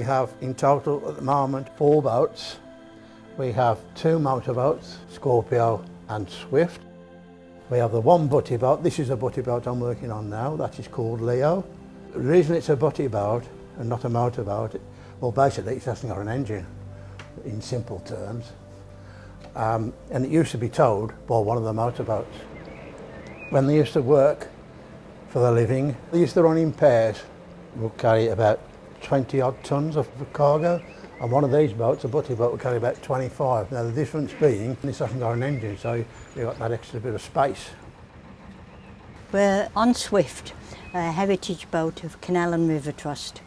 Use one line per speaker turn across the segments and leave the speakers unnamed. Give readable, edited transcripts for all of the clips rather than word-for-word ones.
have in total at the moment 4 boats. We have 2 motorboats, Scorpio and Swift. We have the 1 butty boat. This is a butty boat I'm working on now. That is called Leo. The reason it's a butty boat and not a motorboat, well, basically it hasn't got an engine, in simple terms. And it used to be towed by one of the motorboats. When they used to work for their living, they used to run in pairs. We'll carry about 20 odd tonnes of cargo, and one of these boats, a butty boat, will carry about 25. Now the difference being, this hasn't got an engine, so you've got that extra bit of space.
We're on Swift, a heritage boat of Canal and River Trust,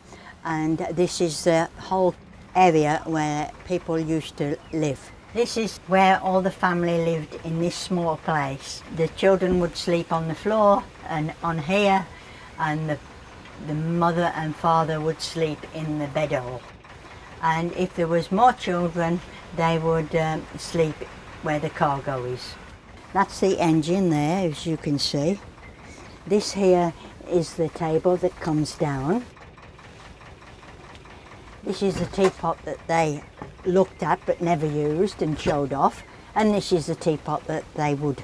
and this is the whole area where people used to live. This is where all the family lived, in this small place. The children would sleep on the floor and on here, and the mother and father would sleep in the bedhole. And if there was more children, they would sleep where the cargo is. That's the engine there, as you can see. This here is the table that comes down. This is the teapot that they looked at but never used and showed off. And this is the teapot that they would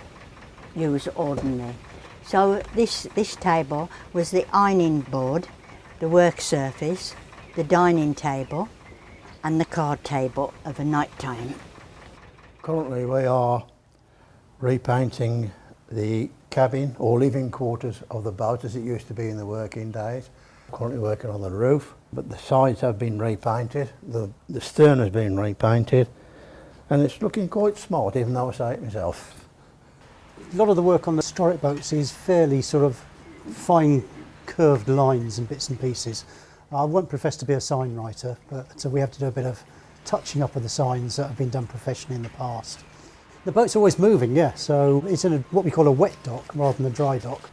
use ordinarily. So this table was the ironing board, the work surface, the dining table and the card table of a night time.
Currently we are repainting the cabin or living quarters of the boat as it used to be in the working days. Currently working on the roof, but the sides have been repainted, the stern has been repainted, and it's looking quite smart, even though I say it myself.
A lot of the work on the historic boats is fairly sort of fine curved lines and bits and pieces. I won't profess to be a sign writer, but we have to do a bit of touching up of the signs that have been done professionally in the past. The boat's always moving, yeah, so it's in what we call a wet dock rather than a dry dock.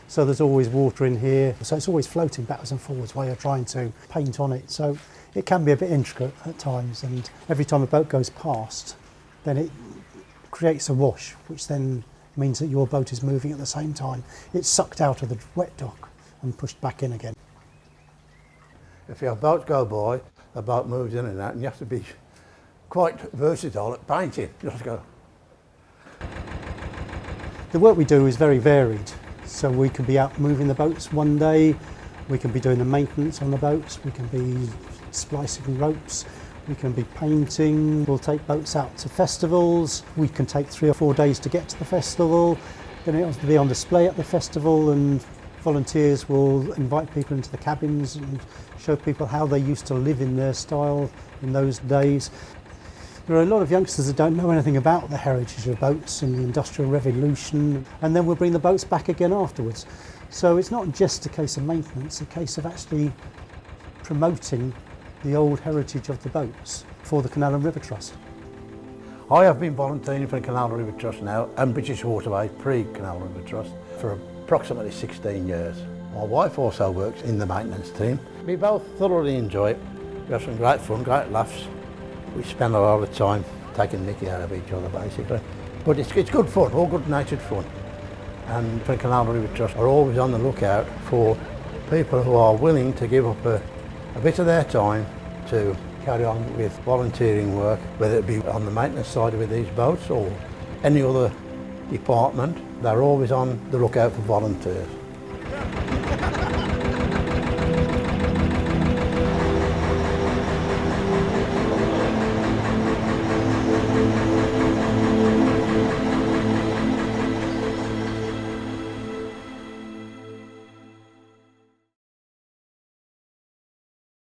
So there's always water in here, so it's always floating backwards and forwards while you're trying to paint on it. So it can be a bit intricate at times, and every time a boat goes past, then it creates a wash, which then means that your boat is moving at the same time. It's sucked out of the wet dock and pushed back in again.
If your boats go by, the boat moves in and out, and you have to be quite versatile at painting. You have to go.
The work we do is very varied. So we can be out moving the boats one day, we can be doing the maintenance on the boats, we can be splicing ropes, we can be painting, we'll take boats out to festivals, we can take 3 or 4 days to get to the festival, then it has to be on display at the festival, and volunteers will invite people into the cabins and show people how they used to live in their style in those days. There are a lot of youngsters that don't know anything about the heritage of boats and the Industrial Revolution, and then we'll bring the boats back again afterwards. So it's not just a case of maintenance, it's a case of actually promoting the old heritage of the boats for the Canal and River Trust.
I have been volunteering for the Canal and River Trust now, and British Waterways pre-Canal and River Trust, for approximately 16 years. My wife also works in the maintenance team. We both thoroughly enjoy it. We have some great fun, great laughs. We spend a lot of time taking the mickey out of each other, basically. But it's good fun, all good-natured fun. And the Canal and River Trust are always on the lookout for people who are willing to give up a bit of their time to carry on with volunteering work, whether it be on the maintenance side with these boats or any other department. They're always on the lookout for volunteers.